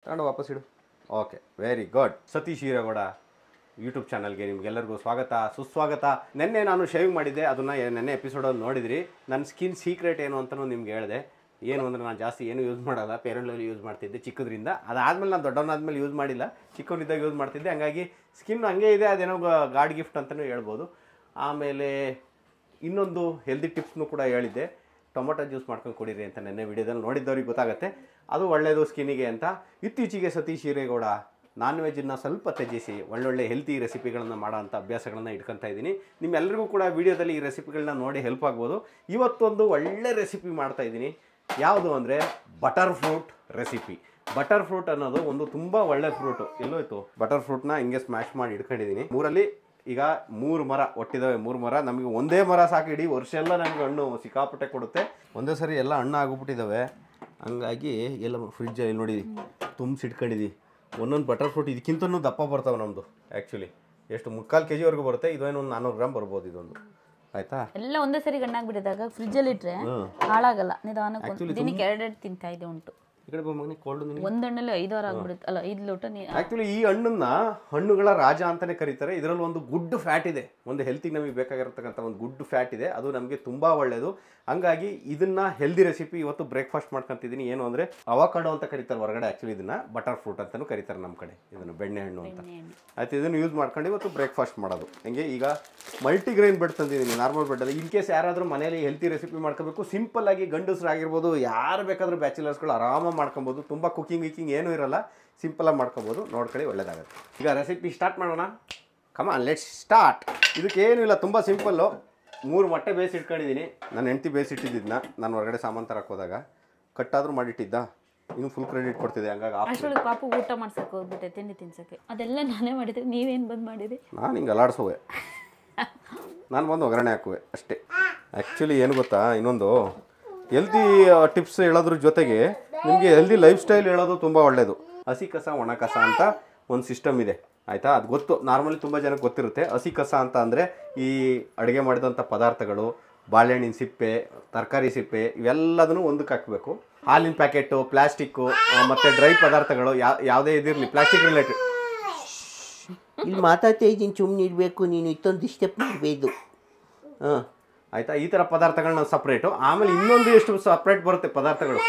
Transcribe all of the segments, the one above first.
ತಗೊಂಡು ವಾಪಸ್ ಇಡು. Okay, very good. Satish Hiregowda YouTube ಚಾನಲ್ಗೆ ನಿಮಗೆಲ್ಲರಿಗೂ ಸ್ವಾಗತ, ಸುಸ್ವಾಗತ. ನೆನ್ನೆ ನಾನು ಶೇವಿಂಗ್ ಮಾಡಿದ್ದೆ, ಅದನ್ನು ನೆನ್ನೆ ಎಪಿಸೋಡಲ್ಲಿ ನೋಡಿದ್ರಿ. ನನ್ನ ಸ್ಕಿನ್ ಸೀಕ್ರೆಟ್ ಏನು ಅಂತಲೂ ನಿಮ್ಗೆ ಹೇಳಿದೆ. ಏನು ಅಂದರೆ ನಾನು ಜಾಸ್ತಿ ಏನು ಯೂಸ್ ಮಾಡೋಲ್ಲ, ಪೇರೆಂಟ್ಲಲ್ಲಿ ಯೂಸ್ ಮಾಡ್ತಿದ್ದೆ ಚಿಕ್ಕದ್ರಿಂದ. ಅದಾದಮೇಲೆ ನಾನು ದೊಡ್ಡವನಾದ್ಮೇಲೆ ಯೂಸ್ ಮಾಡಿಲ್ಲ, ಚಿಕ್ಕವನಿದ್ದಾಗ ಯೂಸ್ ಮಾಡ್ತಿದ್ದೆ. ಹಂಗಾಗಿ ಸ್ಕಿನ್ ಹಂಗೆ ಇದೆ, ಅದೇನೋ ಗಾಡ್ ಗಿಫ್ಟ್ ಅಂತಲೂ ಹೇಳ್ಬೋದು. ಆಮೇಲೆ ಇನ್ನೊಂದು ಹೆಲ್ದಿ ಟಿಪ್ಸ್ನೂ ಕೂಡ ಹೇಳಿದ್ದೆ, ಟೊಮೊಟೊ ಜ್ಯೂಸ್ ಮಾಡ್ಕೊಂಡು ಕುಡೀರಿ ಅಂತ. ನೆನ್ನೆ ವಿಡಿಯೋದಲ್ಲಿ ನೋಡಿದ್ದವ್ರಿಗೆ ಗೊತ್ತಾಗುತ್ತೆ, ಅದು ಒಳ್ಳೆಯದು ಸ್ಕಿನ್ನಿಗೆ ಅಂತ. ಇತ್ತೀಚೆಗೆ ಸತೀಶ್ ಹೀರೇಗೌಡ ನಾನ್ ವೆಜ್ಜನ್ನು ಸ್ವಲ್ಪ ತ್ಯಜಿಸಿ ಒಳ್ಳೊಳ್ಳೆ ಹೆಲ್ತಿ ರೆಸಿಪಿಗಳನ್ನು ಮಾಡೋ ಅಂಥ ಅಭ್ಯಾಸಗಳನ್ನು ಇಟ್ಕೊತಾ ಇದ್ದೀನಿ. ನಿಮ್ಮೆಲ್ಲರಿಗೂ ಕೂಡ ವೀಡಿಯೋದಲ್ಲಿ ಈ ರೆಸಿಪಿಗಳನ್ನ ನೋಡಿ ಹೆಲ್ಪ್ ಆಗ್ಬೋದು. ಇವತ್ತೊಂದು ಒಳ್ಳೆ ರೆಸಿಪಿ ಮಾಡ್ತಾಯಿದ್ದೀನಿ. ಯಾವುದು ಅಂದರೆ butter fruit recipe. Butter fruit ಅನ್ನೋದು ಒಂದು ತುಂಬ ಒಳ್ಳೆ ಫ್ರೂಟು. ಎಲ್ಲೋಯ್ತು ಬಟರ್ ಫ್ರೂಟ್ನ ಹಿಂಗೆ ಸ್ಮ್ಯಾಶ್ ಮಾಡಿ ಇಟ್ಕೊಂಡಿದ್ದೀನಿ. ಮೂರಲ್ಲಿ ಈಗ 3 ಮರ ಒಟ್ಟಿದ್ದಾವೆ. 3 ಮರ, ನಮಗೆ ಒಂದೇ ಮರ ಸಾಕು, ಇಡೀ ವರ್ಷ ಎಲ್ಲ ನಮಗೆ ಹಣ್ಣು ಸಿಕ್ಕಾಪಟ್ಟೆ ಕೊಡುತ್ತೆ. ಒಂದೇ ಸರಿ ಎಲ್ಲ ಹಣ್ಣು ಆಗಿಬಿಟ್ಟಿದ್ದಾವೆ. ಹಂಗಾಗಿ ಎಲ್ಲ ಫ್ರಿಜ್ಜಲ್ಲಿ ನೋಡಿ ತುಂಬಿಸಿಟ್ಕೊಂಡಿದ್ದೀವಿ. ಒಂದೊಂದು ಬಟರ್ ಫ್ರೂಟ್ ಇದಕ್ಕಿಂತನೂ ದಪ್ಪ ಬರ್ತಾವೆ ನಮ್ಮದು. ಆ್ಯಕ್ಚುಲಿ ಎಷ್ಟು 3/4 kg ಬರುತ್ತೆ. ಇದೇನೋ ಒಂದು 400 ಗ್ರಾಮ್ ಬರ್ಬೋದು ಇದೊಂದು. ಆಯ್ತಾ, ಎಲ್ಲ ಒಂದೇ ಸರಿ ಗಣ್ಣಾಗ್ಬಿಟ್ಟಿದಾಗ ಫ್ರಿಜ್ಜಲ್ಲಿ ಇಟ್ಟರೆ ಹಾಳಾಗಲ್ಲ. ನಿಧಾನಕ್ಕೆ ದಿನಕ್ಕೆ 2 ತಿಂತಾ ಇದೆ ಉಂಟು. ಈ ಕಡೆ ಮಗನಿಗೆ ಕೋಲ್ಡ್ ಒಂದು ಹಣ್ಣಲ್ಲಿ 5 ವಾರ ಆಗ್ಬಿಡುತ್ತೆ, ಅಲ್ಲ 5 ಲೋಟ ನೀರು. ಆ್ಯಕ್ಚುಲಿ ಈ ಹಣ್ಣನ್ನ ಹಣ್ಣುಗಳ ರಾಜ ಅಂತಲೇ ಕರೀತಾರೆ. ಇದರಲ್ಲಿ ಒಂದು ಗುಡ್ ಫ್ಯಾಟ್ ಇದೆ, ಒಂದು ಹೆಲ್ತಿಗೆ ನಮಗೆ ಬೇಕಾಗಿರತಕ್ಕಂಥ ಒಂದು ಗುಡ್ ಫ್ಯಾಟ್ ಇದೆ, ಅದು ನಮಗೆ ತುಂಬ ಒಳ್ಳೆಯದು. ಹಂಗಾಗಿ ಇದನ್ನು ಹೆಲ್ದಿ ರೆಸಿಪಿ ಇವತ್ತು ಬ್ರೇಕ್ಫಾಸ್ಟ್ ಮಾಡ್ಕೊತಿದ್ದೀನಿ. ಏನು ಅಂದರೆ ಅವಕಾಡೋ ಅಂತ ಕರೀತಾರೆ ಹೊರಗಡೆ, ಆ್ಯಕ್ಚುಲಿ ಇದನ್ನು ಬಟರ್ ಫ್ರೂಟ್ ಅಂತಲೂ ಕರೀತಾರೆ ನಮ್ಮ ಕಡೆ, ಇದನ್ನು ಬೆಣ್ಣೆ ಹಣ್ಣು ಅಂತ. ಆಯ್ತು, ಇದನ್ನು ಯೂಸ್ ಮಾಡ್ಕೊಂಡು ಇವತ್ತು ಬ್ರೇಕ್ಫಾಸ್ಟ್ ಮಾಡೋದು. ಹಂಗೆ ಈಗ ಮಲ್ಟಿಗ್ರೈನ್ ಬ್ರೆಡ್ ತಂದಿದ್ದೀನಿ, ನಾರ್ಮಲ್ ಬ್ರೆಡ್ಡಲ್ಲಿ. ಇನ್ ಕೇಸ್ ಯಾರಾದರೂ ಮನೇಲಿ ಹೆಲ್ತಿ ರೆಸಿಪಿ ಮಾಡ್ಕೋಬೇಕು, ಸಿಂಪಲ್ಲಾಗಿ ಗಂಡಸರಾಗಿರ್ಬೋದು, ಯಾರು ಬೇಕಾದರೂ ಬ್ಯಾಚುಲರ್ಸ್ಗಳು ಆರಾಮಾಗಿ ಮಾಡ್ಕೊಬೋದು. ತುಂಬ ಕುಕಿಂಗ್ ಏನೂ ಇರಲ್ಲ, ಸಿಂಪಲಾಗಿ ಮಾಡ್ಕೊಬೋದು. ನೋಡ್ಕೊಳ್ಳಿ, ಒಳ್ಳೇದಾಗುತ್ತೆ. ಈಗ ರೆಸಿಪಿ ಸ್ಟಾರ್ಟ್ ಮಾಡೋಣ. ಕಮಾನ್, ಲೆಟ್ಸ್ ಸ್ಟಾರ್ಟ್. ಇದಕ್ಕೇನು ಇಲ್ಲ, ತುಂಬ ಸಿಂಪಲ್ಲು. 3 ಮೊಟ್ಟೆ ಬೇಯಿಸಿಟ್ಕೊಂಡಿದ್ದೀನಿ. ನನ್ನ ಹೆಂಡ್ತಿ ಬೇಯಿಸಿಟ್ಟಿದ್ದನ್ನ ನಾನು ಹೊರಗಡೆ ಸಾಮಾನು ತರಕ್ಕೆ ಹೋದಾಗ ಕಟ್ಟಾದರೂ ಮಾಡಿಟ್ಟಿದ್ದ. ಇನ್ನು ಫುಲ್ ಕ್ರೆಡಿಟ್ ಕೊಡ್ತಿದ್ದೆ. ಹಂಗಾಗಿ ಅಷ್ಟೊಳಗೆ ಪಾಪು ಊಟ ಮಾಡ್ಸಕ್ಕೆ ಹೋಗ್ಬಿಟ್ಟೆ, ತಿಂಡಿ ತಿನ್ಸಕ್ಕೆ. ಅದೆಲ್ಲ ನಾನೇ ಮಾಡಿದ್ದೆ, ನೀವೇನು ಬಂದು ಮಾಡಿದ್ರಿ? ನಾನು ಹಿಂಗೆ ಅಲಾಡ್ಸೋವೆ, ನಾನು ಬಂದು ಒಗ್ಗರಣೆ ಹಾಕುವೆ ಅಷ್ಟೇ. ಆ್ಯಕ್ಚುಲಿ ಏನು ಗೊತ್ತಾ, ಇನ್ನೊಂದು ಹೆಲ್ದಿ ಟಿಪ್ಸ್ ಹೇಳೋದ್ರ ಜೊತೆಗೆ ನಿಮಗೆ ಹೆಲ್ದಿ ಲೈಫ್ ಸ್ಟೈಲ್ ಹೇಳೋದು ತುಂಬ ಒಳ್ಳೆಯದು. ಹಸಿ ಕಸ ಒಣ ಕಸ ಅಂತ ಒಂದು ಸಿಸ್ಟಮ್ ಇದೆ, ಆಯಿತಾ? ಅದು ಗೊತ್ತು, ನಾರ್ಮಲಿ ತುಂಬ ಜನಕ್ಕೆ ಗೊತ್ತಿರುತ್ತೆ. ಹಸಿ ಕಸ ಅಂತ ಅಂದರೆ ಈ ಅಡುಗೆ ಮಾಡಿದಂಥ ಪದಾರ್ಥಗಳು, ಬಾಳೆಹಣ್ಣಿನ ಸಿಪ್ಪೆ, ತರಕಾರಿ ಸಿಪ್ಪೆ, ಇವೆಲ್ಲದನ್ನು ಒಂದಕ್ಕೆ ಹಾಕಬೇಕು. ಹಾಲಿನ ಪ್ಯಾಕೆಟು, ಪ್ಲಾಸ್ಟಿಕ್ಕು ಮತ್ತು ಡ್ರೈ ಪದಾರ್ಥಗಳು ಯಾವುದೇ ಇದಿರಲಿ, ಪ್ಲಾಸ್ಟಿಕ್ ರಿಲೇಟೆಡ್. ಇಲ್ಲಿ ಮಾತಾಡ್ತಾ ಇದ್ದೀನಿ, ಸುಮ್ಮನೆ ಇರಬೇಕು, ನೀನು ಇತ್ತೊಂದು ಡಿಸ್ಟರ್ಬ್ ಮಾಡಬೇಕು. ಹಾಂ, ಆಯಿತಾ? ಈ ಥರ ಪದಾರ್ಥಗಳನ್ನ ಸಪ್ರೇಟು. ಆಮೇಲೆ ಇನ್ನೊಂದು ಎಷ್ಟು ಸಪ್ರೇಟ್ ಬರುತ್ತೆ ಪದಾರ್ಥಗಳು,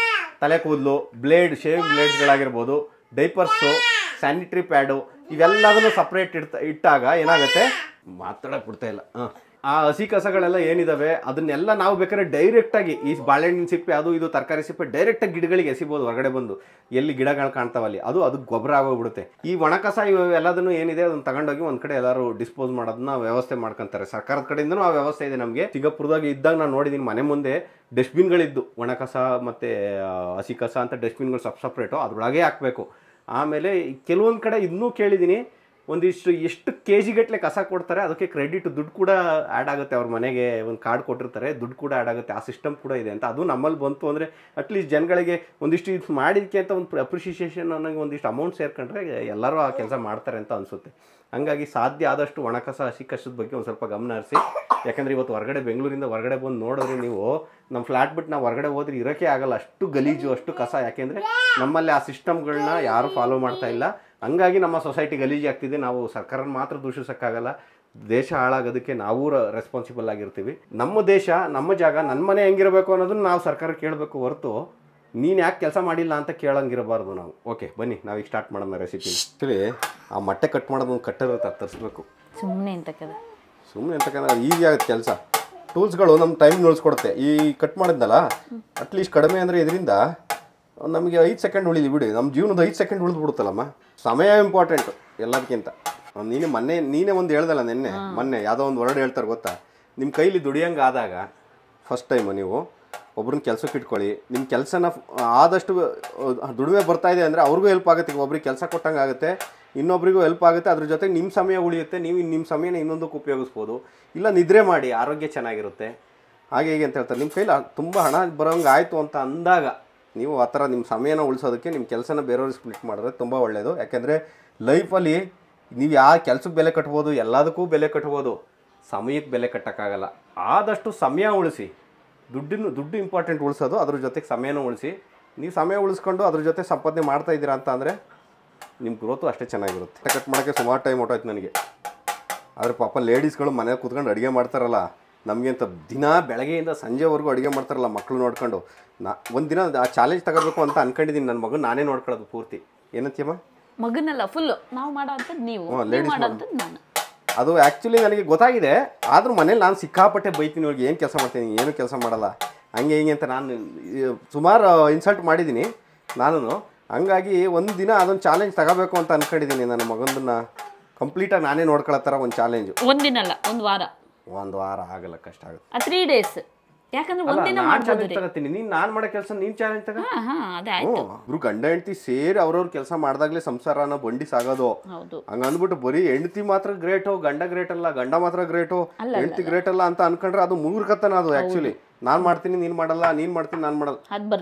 ತಲೆ ಕೂದಲು, ಬ್ಲೇಡ್, ಶೇವಿಂಗ್ ಬ್ಲೇಡ್ಸ್ಗಳಾಗಿರ್ಬೋದು, ಡೈಪರ್ಸು, ಸ್ಯಾನಿಟ್ರಿ ಪ್ಯಾಡು, ಇವೆಲ್ಲದನ್ನು ಸಪ್ರೇಟ್ ಇಟ್ಟಾಗ ಏನಾಗುತ್ತೆ, ಮಾತಾಡೋಕೆ ಬಿಡ್ತಾ ಇಲ್ಲ. ಆ ಹಸಿ ಕಸಗಳೆಲ್ಲ ಏನಿದ್ದಾವೆ ಅದನ್ನೆಲ್ಲ ನಾವು ಬೇಕಾದ್ರೆ ಡೈರೆಕ್ಟಾಗಿ ಈ ಬಾಳೆಹಣ್ಣಿನ ಸಿಪ್ಪೆ, ಅದು ಇದು ತರಕಾರಿ ಸಿಪ್ಪೆ ಡೈರೆಕ್ಟಾಗಿ ಗಿಡಗಳಿಗೆ ಎಸಿಬೋದು. ಹೊರಗಡೆ ಬಂದು ಎಲ್ಲಿ ಗಿಡಗಳು ಕಾಣ್ತಾವಲ್ಲಿ ಅದು ಗೊಬ್ಬರ ಆಗೋಗ್ಬಿಡುತ್ತೆ. ಈ ಒಣ ಕಸ ಇವೆಲ್ಲದನ್ನು ಏನಿದೆ ಅದನ್ನು ತಗೊಂಡೋಗಿ ಒಂದು ಕಡೆ ಎಲ್ಲರೂ ಡಿಸ್ಪೋಸ್ ಮಾಡೋದನ್ನ ವ್ಯವಸ್ಥೆ ಮಾಡ್ಕೊತಾರೆ. ಸರ್ಕಾರದ ಕಡೆಯಿಂದನೂ ಆ ವ್ಯವಸ್ಥೆ ಇದೆ. ನಮಗೆ ಸಿಂಗಾಪುರದಾಗ ಇದ್ದಾಗ ನಾನು ನೋಡಿದ್ದೀನಿ, ಮನೆ ಮುಂದೆ ಡಸ್ಟ್ಬಿನ್ಗಳಿದ್ದು, ಒಣ ಕಸ ಮತ್ತು ಹಸಿ ಕಸ ಅಂತ ಡಸ್ಟ್ಬಿನ್ಗಳು ಸಪ್ರೇಟು, ಅದ್ರೊಳಗೆ ಹಾಕಬೇಕು. ಆಮೇಲೆ ಕೆಲವೊಂದು ಕಡೆ ಇನ್ನೂ ಕೇಳಿದ್ದೀನಿ, ಎಷ್ಟು KG ಗಟ್ಟಲೆ ಕಸ ಕೊಡ್ತಾರೆ, ಅದಕ್ಕೆ ಕ್ರೆಡಿಟ್ ದುಡ್ಡು ಕೂಡ ಆ್ಯಡ್ ಆಗುತ್ತೆ. ಅವ್ರ ಮನೆಗೆ ಒಂದು ಕಾರ್ಡ್ ಕೊಟ್ಟಿರ್ತಾರೆ, ದುಡ್ಡು ಕೂಡ ಆ್ಯಡ್ ಆಗುತ್ತೆ. ಆ ಸಿಸ್ಟಮ್ ಕೂಡ ಇದೆ ಅಂತ. ಅದು ನಮ್ಮಲ್ಲಿ ಬಂತು ಅಂದರೆ ಅಟ್ಲೀಸ್ಟ್ ಜನಗಳಿಗೆ ಒಂದಿಷ್ಟು ಇದು ಮಾಡಿದ್ದಕ್ಕೆ ಅಂತ ಒಂದು ಅಪ್ರಿಷಿಯೇಷನ್ ಅನ್ನೋಂಗೆ ಒಂದಿಷ್ಟು ಅಮೌಂಟ್ ಸೇರ್ಕೊಂಡ್ರೆ ಎಲ್ಲರೂ ಆ ಕೆಲಸ ಮಾಡ್ತಾರೆ ಅಂತ ಅನಿಸುತ್ತೆ. ಹಂಗಾಗಿ ಸಾಧ್ಯ ಆದಷ್ಟು ಒಣ ಕಸ ಹಸಿ ಕಸದ ಬಗ್ಗೆ ಒಂದು ಸ್ವಲ್ಪ ಗಮನ ಹರಿಸಿ. ಯಾಕಂದರೆ ಇವತ್ತು ಹೊರಗಡೆ ಬೆಂಗಳೂರಿಂದ ಹೊರಗಡೆ ಬಂದು ನೋಡಿದ್ರೆ ನೀವು ನಮ್ಮ ಫ್ಲ್ಯಾಟ್ ಬಿಟ್ಟು ನಾವು ಹೊರಗಡೆ ಹೋದ್ರೆ ಇರೋಕ್ಕೆ ಆಗಲ್ಲ, ಅಷ್ಟು ಗಲೀಜು, ಅಷ್ಟು ಕಸ. ಯಾಕೆಂದರೆ ನಮ್ಮಲ್ಲಿ ಆ ಸಿಸ್ಟಮ್ಗಳನ್ನ ಯಾರೂ ಫಾಲೋ ಮಾಡ್ತಾ ಇಲ್ಲ. ಹಂಗಾಗಿ ನಮ್ಮ ಸೊಸೈಟಿ ಗಲೀಜು ಆಗ್ತಿದೆ. ನಾವು ಸರ್ಕಾರನ ಮಾತ್ರ ದೂಷಿಸೋಕ್ಕಾಗಲ್ಲ, ದೇಶ ಹಾಳಾಗೋದಕ್ಕೆ ನಾವು ರೆಸ್ಪಾನ್ಸಿಬಲ್ ಆಗಿರ್ತೀವಿ. ನಮ್ಮ ದೇಶ, ನಮ್ಮ ಜಾಗ, ನನ್ನ ಮನೆ ಹೆಂಗಿರಬೇಕು ಅನ್ನೋದನ್ನು ನಾವು ಸರ್ಕಾರಕ್ಕೆ ಕೇಳಬೇಕು ಹೊರತು ನೀನು ಯಾಕೆ ಕೆಲಸ ಮಾಡಿಲ್ಲ ಅಂತ ಕೇಳೋಂಗಿರಬಾರ್ದು ನಾವು. ಓಕೆ, ಬನ್ನಿ ನಾವೀಗ ಸ್ಟಾರ್ಟ್ ಮಾಡೋಣ ರೆಸಿಪಿ. ಆ್ಯಕ್ಚುಲಿ ಆ ಮೊಟ್ಟೆ ಕಟ್ ಮಾಡೋದು ಒಂದು ಕಟ್ಟರ್ ತರಿಸ್ಬೇಕು. ಸುಮ್ಮನೆ ಎಂತಕ್ಕಂದ್ರೆ ಈಸಿ ಆಗುತ್ತೆ ಕೆಲಸ. ಟೂಲ್ಸ್ಗಳು ನಮ್ಮ ಟೈಮ್ ಉಳಿಸ್ಕೊಡುತ್ತೆ. ಈ ಕಟ್ ಮಾಡಿದ್ನಲ್ಲ, ಅಟ್ಲೀಸ್ಟ್ ಕಡಿಮೆ ಅಂದರೆ ಇದರಿಂದ ನಮಗೆ 5 ಸೆಕೆಂಡ್ ಉಳಿಲಿ ಬಿಡಿ. ನಮ್ಮ ಜೀವನದ 5 ಸೆಕೆಂಡ್ ಉಳಿದ್ಬಿಡುತ್ತಲ್ಲಮ್ಮ. ಸಮಯ ಇಂಪಾರ್ಟೆಂಟು ಎಲ್ಲದಕ್ಕಿಂತ. ನೀನೇ ಒಂದು ಹೇಳ್ದಲ್ಲ ಮೊನ್ನೆ ಯಾವುದೋ ಒಂದು ವರ್ಡ್ ಹೇಳ್ತಾರೆ ಗೊತ್ತಾ, ನಿಮ್ಮ ಕೈಲಿ ದುಡಿಯಂಗೆ ಆದಾಗ ಫಸ್ಟ್ ಟೈಮು ನೀವು ಒಬ್ರನ್ನ ಕೆಲಸಕ್ಕೆ ಇಟ್ಕೊಳ್ಳಿ. ನಿಮ್ಮ ಕೆಲಸನ ಆದಷ್ಟು ದುಡಿಮೆ ಬರ್ತಾಯಿದೆ ಅಂದರೆ ಅವ್ರಿಗೂ ಹೆಲ್ಪ್ ಆಗುತ್ತೆ. ಒಬ್ರಿಗೆ ಕೆಲಸ ಕೊಟ್ಟಂಗೆ ಆಗುತ್ತೆ, ಇನ್ನೊಬ್ರಿಗೂ ಹೆಲ್ಪ್ ಆಗುತ್ತೆ. ಅದ್ರ ಜೊತೆಗೆ ನಿಮ್ಮ ಸಮಯ ಉಳಿಯುತ್ತೆ, ನೀವು ನಿಮ್ಮ ಸಮಯನ ಇನ್ನೊಂದಕ್ಕೆ ಉಪಯೋಗಿಸ್ಬೋದು. ಇಲ್ಲ ನಿದ್ರೆ ಮಾಡಿ, ಆರೋಗ್ಯ ಚೆನ್ನಾಗಿರುತ್ತೆ. ಹಾಗೆ ಹೀಗೆ ಅಂತ ಹೇಳ್ತಾರೆ. ನಿಮ್ಮ ಕೈಲಿ ತುಂಬ ಹಣ ಬರೋಂಗೆ ಆಯಿತು ಅಂತ ಅಂದಾಗ ನೀವು ಆ ಥರ ನಿಮ್ಮ ಸಮಯನ ಉಳಿಸೋದಕ್ಕೆ ನಿಮ್ಮ ಕೆಲಸನ ಬೇರೆಯವ್ರಿಗೆ ಸ್ಪ್ಲಿಟ್ ಮಾಡಿದ್ರೆ ತುಂಬ ಒಳ್ಳೆಯದು. ಯಾಕೆಂದರೆ ಲೈಫಲ್ಲಿ ನೀವು ಯಾವ ಕೆಲಸಕ್ಕೆ ಬೆಲೆ ಕಟ್ಬೋದು, ಎಲ್ಲದಕ್ಕೂ ಬೆಲೆ ಕಟ್ಬೋದು, ಸಮಯಕ್ಕೆ ಬೆಲೆ ಕಟ್ಟೋಕ್ಕಾಗಲ್ಲ. ಆದಷ್ಟು ಸಮಯ ಉಳಿಸಿ. ದುಡ್ಡು ಇಂಪಾರ್ಟೆಂಟ್ ಉಳಿಸೋದು, ಅದ್ರ ಜೊತೆಗೆ ಸಮಯನೂ ಉಳಿಸಿ. ನೀವು ಸಮಯ ಉಳಿಸ್ಕೊಂಡು ಅದ್ರ ಜೊತೆ ಸಂಪಾದನೆ ಮಾಡ್ತಾ ಇದ್ದೀರಾ ಅಂತ ಅಂದರೆ ನಿಮ್ಮ ಗ್ರೋತು ಅಷ್ಟೇ ಚೆನ್ನಾಗಿರುತ್ತೆ. ಕಟ್ ಮಾಡೋಕ್ಕೆ ಸುಮಾರು ಟೈಮ್ ಹೊಟ್ಟೋಯ್ತು ನನಗೆ. ಆದರೆ ಪಾಪ ಲೇಡೀಸ್ಗಳು ಮನೇಲಿ ಕೂತ್ಕೊಂಡು ಅಡುಗೆ ಮಾಡ್ತಾರಲ್ಲ, ನಮಗೆ ಅಂತ ದಿನ ಬೆಳಗ್ಗೆಯಿಂದ ಸಂಜೆವರೆಗೂ ಅಡುಗೆ ಮಾಡ್ತಾರಲ್ಲ ಮಕ್ಕಳು ನೋಡ್ಕೊಂಡು. ಒಂದಿನ ಆ ಚಾಲೆಂಜ್ ತಗೋಬೇಕು ಅಂತ ಅನ್ಕೊಂಡಿದ್ದೀನಿ. ನನ್ನ ಮಗನ ನಾನೇ ನೋಡ್ಕೊಳ್ಳೋದು ಪೂರ್ತಿ. ಏನಂತೀಯಮ್ಮ? ಮಗನಲ್ಲ ಫುಲ್ಲು ನಾವು ಮಾಡೋ ಅಂಥದ್ದು ನೀವು ಮಾಡೋ ಅಂಥದ್ದು ನಾನು. ಅದು ಆ್ಯಕ್ಚುಲಿ ನನಗೆ ಗೊತ್ತಾಗಿದೆ. ಆದರೂ ಮನೇಲಿ ನಾನು ಸಿಕ್ಕಾಪಟ್ಟೆ ಬೈತೀನಿ, ಇವಾಗ ಏನು ಕೆಲಸ ಮಾಡ್ತೀನಿ, ಏನು ಕೆಲಸ ಮಾಡಲ್ಲ, ಹಂಗೆ ಹಿಂಗೆ ಅಂತ ನಾನು ಸುಮಾರು ಇನ್ಸಲ್ಟ್ ಮಾಡಿದ್ದೀನಿ ನಾನು. ಹಂಗಾಗಿ ಒಂದು ದಿನ ಅದೊಂದು ಚಾಲೆಂಜ್ ತಗೋಬೇಕು ಅಂತ ಅಂದ್ಕೊಂಡಿದ್ದೀನಿ. ನನ್ನ ಮಗನನ್ನ ಕಂಪ್ಲೀಟಾಗಿ ನಾನೇ ನೋಡ್ಕೊಳ್ಳೋ ಥರ ಒಂದು ಚಾಲೆಂಜು. ಒಂದಿನಲ್ಲ ಒಂದು ವಾರ ಆಗಲ್ಲ, ಕಷ್ಟ ಆಗುತ್ತೆ. 3 days. ಯಾಕಂದ್ರೆ ಒಂದಿನ ತಗೋತೀನಿ. ನಾನು ಮಾಡೋ ಕೆಲಸ ನೀನು ಚಾಲೆಂಜ್ ತಗೋ. ಇಬ್ರು ಗಂಡ ಹೆಂಡತಿ ಸೇರಿ ಅವ್ರವ್ರ ಕೆಲಸ ಮಾಡಿದಾಗಲೇ ಸಂಸಾರನ ಬಂಡಿ ಸಾಗೋದು. ಹಂಗ ಅಂದ್ಬಿಟ್ಟು ಬರೀ ಹೆಂಡತಿ ಮಾತ್ರ ಗ್ರೇಟು, ಗಂಡ ಗ್ರೇಟ್ ಅಲ್ಲ, ಗಂಡ ಮಾತ್ರ ಗ್ರೇಟು, ಹೆಂಡತಿ ಗ್ರೇಟ್ ಅಲ್ಲ ಅಂತ ಅನ್ಕೊಂಡ್ರೆ ಅದು ಮೂರ್ಖತನ. ಅದು ಆ್ಯಕ್ಚುಲಿ ನಾನು ಮಾಡ್ತೀನಿ ನೀನು ಮಾಡಲ್ಲ, ನೀನು ಮಾಡ್ತೀನಿ ನಾನು ಮಾಡಲ್ಲ,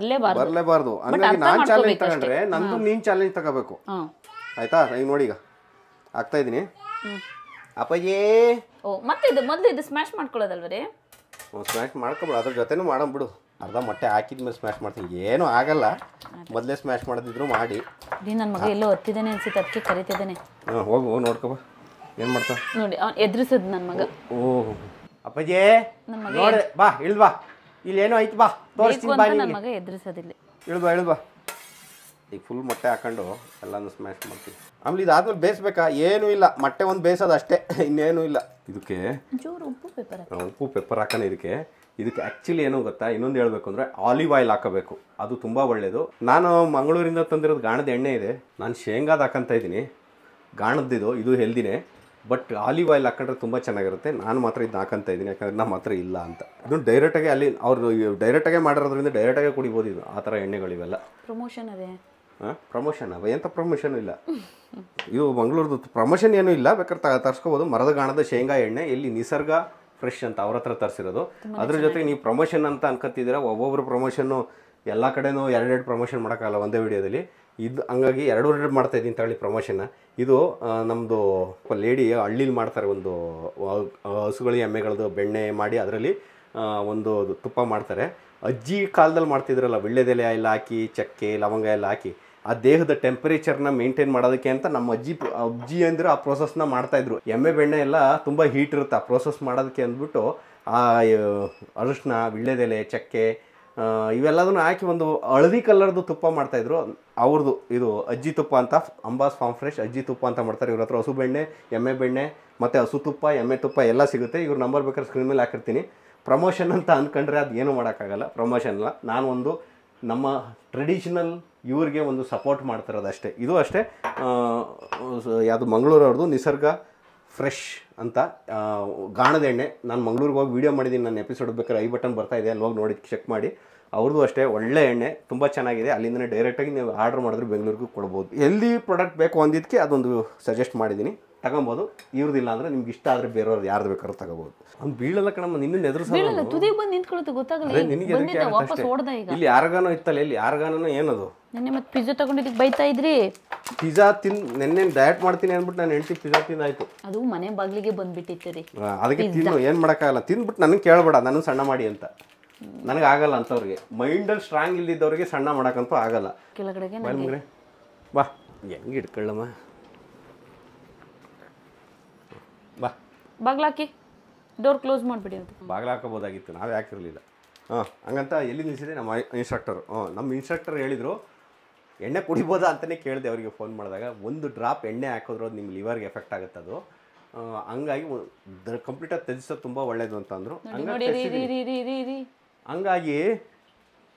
ಬರಲೇಬಾರ್ದು. ಹಂಗಾಗಿ ನಾನು ಚಾಲೆಂಜ್ ತಗೊಂಡ್ರೆ ನಂದು ನೀನು ಚಾಲೆಂಜ್ ತಗೋಬೇಕು. ಆಯ್ತಾ? ಈಗ ನೋಡಿ, ಈಗ ಆಗ್ತಾ ಇದ್ದೀನಿ. ಅಪ್ಪಾಜಿ ಮತ್ತೆ ಮೊದಲು ಸ್ಮ್ಯಾಶ್ ಮಾಡ್ಕೊಳ್ಳೋದಲ್ವೇ? ಸ್ಮ್ಯಾಶ್ ಮಾಡ್ಕೊಬಿಡು, ಅದ್ರ ಜೊತೆನೂ ಮಾಡಂಬಿಡು. ಅರ್ಧ ಮೊಟ್ಟೆ ಹಾಕಿದ್ಮೇಲೆ ಸ್ಮ್ಯಾಶ್ ಮಾಡ್ತೀನಿ, ಏನೂ ಆಗಲ್ಲ. ಮೊದಲೇ ಸ್ಮ್ಯಾಶ್ ಮಾಡೋದಿದ್ರು ಮಾಡಿ. ನನ್ನ ಮಗ ಎಲ್ಲೋ ಹೊತ್ತಿದ್ದಾನೆ ಅನ್ಸುತ್ತೆ, ಅದಕ್ಕೆ ಕರಿತಿದ್ದಾನೆ. ಹೋಗು ನೋಡ್ಕೊಬ ಏನು ಮಾಡ್ತಾ ನೋಡಿ. ಎದುರಿಸದ್ ನನ್ನ ಮಗ. ಓಹ್ ಅಪ್ಪಾಜಿ ನೋಡಿ, ಬಾ ಇಳ್ದು ಬಾ, ಇಲ್ಲೇನೋ ಐತಿ, ಬಾ ತೋರಿಸ್ತೀನಿ ಬಾ. ನನ್ನ ಮಗ ಎದುರಿಸೋದಿಲ್ಲ. ಇಳ್ದು ಬಾ. ಈಗ ಫುಲ್ ಮೊಟ್ಟೆ ಹಾಕೊಂಡು ಎಲ್ಲನೂ ಸ್ಮ್ಯಾಶ್ ಮಾಡ್ತೀವಿ. ಆಮೇಲೆ ಇದಾದ್ಮೇಲೆ ಬೇಯಿಸ್ಬೇಕಾ? ಏನೂ ಇಲ್ಲ, ಮೊಟ್ಟೆ ಒಂದು ಬೇಯಿಸೋದು ಅಷ್ಟೇ, ಇನ್ನೇನೂ ಇಲ್ಲ. ಇದಕ್ಕೆ ಉಪ್ಪು ಪೆಪ್ಪರ್ ಹಾಕೋಣ. ಇದಕ್ಕೆ ಆ್ಯಕ್ಚುಲಿ ಏನೋ ಗೊತ್ತಾ, ಇನ್ನೊಂದು ಹೇಳ್ಬೇಕು ಅಂದರೆ ಆಲಿವ್ ಆಯಿಲ್ ಹಾಕೋಬೇಕು. ಅದು ತುಂಬ ಒಳ್ಳೆಯದು. ನಾನು ಮಂಗಳೂರಿಂದ ತಂದಿರೋದು ಗಾಣದ ಎಣ್ಣೆ ಇದೆ. ನಾನು ಶೇಂಗಾದ ಹಾಕೊಂತ ಇದ್ದೀನಿ, ಗಾಣದ್ದಿದು. ಇದು ಹೆಲ್ದಿನೇ, ಬಟ್ ಆಲಿವ್ ಆಯಿಲ್ ಹಾಕೊಂಡ್ರೆ ತುಂಬ ಚೆನ್ನಾಗಿರುತ್ತೆ. ನಾನು ಮಾತ್ರ ಇದನ್ನ ಹಾಕೊಂತ ಇದ್ದೀನಿ, ಯಾಕಂದರೆ ನಮ್ಮ ಹತ್ರ ಇಲ್ಲ ಅಂತ. ಇದು ಡೈರೆಕ್ಟಾಗಿ ಅಲ್ಲಿ ಅವರು ಡೈರೆಕ್ಟಾಗೆ ಮಾಡಿರೋದ್ರಿಂದ ಡೈರೆಕ್ಟಾಗೆ ಕುಡಿಬೋದು. ಇದು ಆ ಥರ ಎಣ್ಣೆಗಳಿವೆಲ್ಲ ಪ್ರಮೋಷನ್ ಅದೇ. ಪ್ರಮೋಷನ್ ಎಂಥ ಪ್ರಮೋಷನ್ ಇಲ್ಲ. ಇದು ಮಂಗಳೂರದು ಪ್ರಮೋಷನ್ ಏನೂ ಇಲ್ಲ, ಬೇಕಾದ್ರೆ ತರಿಸ್ಕೋಬೋದು. ಮರದ ಗಾಣದ ಶೇಂಗಾ ಎಣ್ಣೆ, ಎಲ್ಲಿ ನಿಸರ್ಗ ಫ್ರೆಶ್ ಅಂತ ಅವ್ರ ಹತ್ರ ತರಿಸಿರೋದು. ಅದ್ರ ಜೊತೆಗೆ ನೀವು ಪ್ರಮೋಷನ್ ಅಂತ ಅನ್ಕೋತಿದ್ದೀರಾ. ಒಬ್ಬೊಬ್ರು ಪ್ರಮೋಷನ್ನು ಎಲ್ಲ ಕಡೆನೂ 2 ಪ್ರಮೋಷನ್ ಮಾಡೋಕ್ಕಾಗಲ್ಲ ಒಂದೇ ವಿಡಿಯೋದಲ್ಲಿ. ಇದು ಹಂಗಾಗಿ 2 ಮಾಡ್ತಾಯಿದ್ದೀನಿ ತಗೊಳ್ಳಿ ಪ್ರಮೋಷನ್ನ. ಇದು ನಮ್ಮದು ಲೇಡಿ ಹಳ್ಳೀಲಿ ಮಾಡ್ತಾರೆ. ಒಂದು ಹಸುಗಳು ಎಮ್ಮೆಗಳದ್ದು ಬೆಣ್ಣೆ ಮಾಡಿ ಅದರಲ್ಲಿ ಒಂದು ತುಪ್ಪ ಮಾಡ್ತಾರೆ. ಅಜ್ಜಿ ಕಾಲದಲ್ಲಿ ಮಾಡ್ತಿದ್ರಲ್ಲ, ವೀಳ್ಯದೆಲೆ ಎಲ್ಲ ಹಾಕಿ, ಚಕ್ಕೆ ಲವಂಗ ಎಲ್ಲ ಹಾಕಿ, ಆ ದೇಹದ ಟೆಂಪರೇಚರ್ನ ಮೇಂಟೈನ್ ಮಾಡೋದಕ್ಕೆ ಅಂತ ನಮ್ಮ ಅಜ್ಜಿ ಅಂದರೆ ಆ ಪ್ರೋಸೆಸ್ನ ಮಾಡ್ತಾಯಿದ್ರು. ಎಮ್ಮೆ ಬೆಣ್ಣೆ ಎಲ್ಲ ತುಂಬ ಹೀಟ್ ಇರುತ್ತೆ, ಆ ಪ್ರೋಸೆಸ್ ಮಾಡೋದಕ್ಕೆ ಅಂದ್ಬಿಟ್ಟು ಆ ಅರಿಶಿನ, ವೀಳ್ಯದೆಲೆ, ಚಕ್ಕೆ ಇವೆಲ್ಲದನ್ನು ಹಾಕಿ ಒಂದು ಹಳದಿ ಕಲರ್ದು ತುಪ್ಪ ಮಾಡ್ತಾಯಿದ್ರು. ಅವ್ರದ್ದು ಇದು ಅಜ್ಜಿ ತುಪ್ಪ ಅಂತ, ಅಂಬಾಸ್ ಫಾರ್ಮ್ ಫ್ರೆಶ್ ಅಜ್ಜಿ ತುಪ್ಪ ಅಂತ ಮಾಡ್ತಾರೆ. ಇವ್ರ ಹತ್ರ ಹಸು ಬೆಣ್ಣೆ, ಎಮ್ಮೆ ಬೆಣ್ಣೆ ಮತ್ತು ಹಸು ತುಪ್ಪ, ಎಮ್ಮೆ ತುಪ್ಪ ಎಲ್ಲ ಸಿಗುತ್ತೆ. ಇವ್ರ ನಂಬರ್ ಬೇಕಾದ್ರೆ ಸ್ಕ್ರೀನ್ ಮೇಲೆ ಹಾಕಿರ್ತೀನಿ. ಪ್ರಮೋಷನ್ ಅಂತ ಅಂದ್ಕೊಂಡ್ರೆ ಅದು ಏನೂ ಮಾಡೋಕ್ಕಾಗಲ್ಲ, ಪ್ರಮೋಷನ್ ಅಲ್ಲ. ನಾನು ಒಂದು ನಮ್ಮ ಟ್ರೆಡಿಷನಲ್ ಇವ್ರಿಗೆ ಒಂದು ಸಪೋರ್ಟ್ ಮಾಡ್ತಿರೋದು ಅಷ್ಟೇ. ಇದು ಅಷ್ಟೇ. ಯಾವುದು ಮಂಗಳೂರವ್ರದ್ದು ನಿಸರ್ಗ ಫ್ರೆಶ್ ಅಂತ ಗಾಣದ ಎಣ್ಣೆ. ನಾನು ಮಂಗಳೂರಿಗೆ ಹೋಗಿ ವೀಡಿಯೋ ಮಾಡಿದ್ದೀನಿ, ನನ್ನ ಎಪಿಸೋಡ್ ಬೇಕಾದ್ರೆ ಐ ಬಟನ್ ಬರ್ತಾ ಇದೆ, ಅಲ್ಲಿ ಹೋಗಿ ನೋಡಿ ಚೆಕ್ ಮಾಡಿ. ಅವ್ರದ್ದು ಅಷ್ಟೇ ಒಳ್ಳೆ ಎಣ್ಣೆ, ತುಂಬ ಚೆನ್ನಾಗಿದೆ. ಅಲ್ಲಿಂದನೇ ಡೈರೆಕ್ಟಾಗಿ ನೀವು ಆರ್ಡ್ರ್ ಮಾಡಿದ್ರೆ ಬೆಂಗಳೂರಿಗೂ ಕೊಡ್ಬೋದು. ಎಲ್ಲಿ ಪ್ರಾಡಕ್ಟ್ ಬೇಕು ಅಂದಿದ್ದಕ್ಕೆ ಅದೊಂದು ಸಜೆಸ್ಟ್ ಮಾಡಿದ್ದೀನಿ, ತಗೊಬೋದು. ಇವ್ರದಿಲ್ಲ ಅಂದರೆ ನಿಮ್ಗೆ ಇಷ್ಟ ಆದರೆ ಬೇರೆಯವ್ರದ್ದು ಯಾರ್ದು ಬೇಕಾದ್ರೂ ತಗೋಬೋದು. ಅವ್ನು ಬೀಳಲ್ಲ ಕಣಮ್ಮ, ನಿನ್ನ ಇಲ್ಲಿ ಯಾರಿಗಾನೋ ಇತ್ತಲ್ಲ, ಇಲ್ಲಿ ಯಾರಿಗಾನೋ ಏನದು ನೆನ್ನೆ ಮತ್ತೆ ಪಿಜ್ಜಾ ತಗೊಂಡಿದ್ದಕ್ಕೆ ಬೈತಾ ಇದ್ರಿ. ಪಿಜ್ಜಾ ನೆನ್ನೆ ಡಯಟ್ ಮಾಡ್ತೀನಿ ಅಂದ್ಬಿಟ್ಟು ನಾನು ಹೆಂಡತಿ ಪಿಜ್ಜಾ ತಿಂದಾಯ್ತು. ಅದು ಮನೆ ಬಾಗಿಲಿಗೆ ಬಂದ್ಬಿಟ್ಟಿತ್ತು ರೀ. ಅದಕ್ಕೆ ತಿನ್ನು, ಏನು ಮಾಡೋಕ್ಕಾಗಲ್ಲ. ತಿಂದ್ಬಿಟ್ಟು ನನಗೆ ಕೇಳಬೇಡ ನನಗೆ ಸಣ್ಣ ಮಾಡಿ ಅಂತ. ನನಗೆ ಆಗಲ್ಲ ಅಂಥವ್ರಿಗೆ, ಮೈಂಡಲ್ಲಿ ಸ್ಟ್ರಾಂಗ್ ಇಲ್ದಿದ್ದವ್ರಿಗೆ ಸಣ್ಣ ಮಾಡೋಕ್ಕಂತೂ ಆಗಲ್ಲ. ಕೆಳಗಡೆಗೆ ಬಾ, ಹೆಂಗೆ ಇಟ್ಕೊಳ್ಳಮ್ಮ, ಬಾ. ಬಾಗ್ಲಾಕಿ ಡೋರ್ ಕ್ಲೋಸ್ ಮಾಡಿಬಿಡಿ. ಅದು ಬಾಗಿಲು ಹಾಕೋಬೋದಾಗಿತ್ತು, ನಾವು ಯಾಕಿರಲಿಲ್ಲ. ಹಂಗಂತ ಎಲ್ಲಿ ನಿಲ್ಲಿಸಿದೆ ನಮ್ಮ ಇನ್ಸ್ಟ್ರಕ್ಟರು. ನಮ್ಮ ಇನ್ಸ್ಟ್ರಕ್ಟರ್ ಹೇಳಿದರು ಎಣ್ಣೆ ಕುಡಿಬೋದಾ ಅಂತಲೇ ಕೇಳಿದೆ ಅವರಿಗೆ ಫೋನ್ ಮಾಡಿದಾಗ. 1 ಡ್ರಾಪ್ ಎಣ್ಣೆ ಹಾಕಿದ್ರು ಅದು ನಿಮ್ಮ ಲಿವರ್ಗೆ ಎಫೆಕ್ಟ್ ಆಗುತ್ತೆ. ಅದು ಹಂಗಾಗಿ ಕಂಪ್ಲೀಟಾಗಿ ತ್ಯಜಿಸೋದು ತುಂಬ ಒಳ್ಳೇದು ಅಂತಂದರು. ಹಂಗಾಗಿ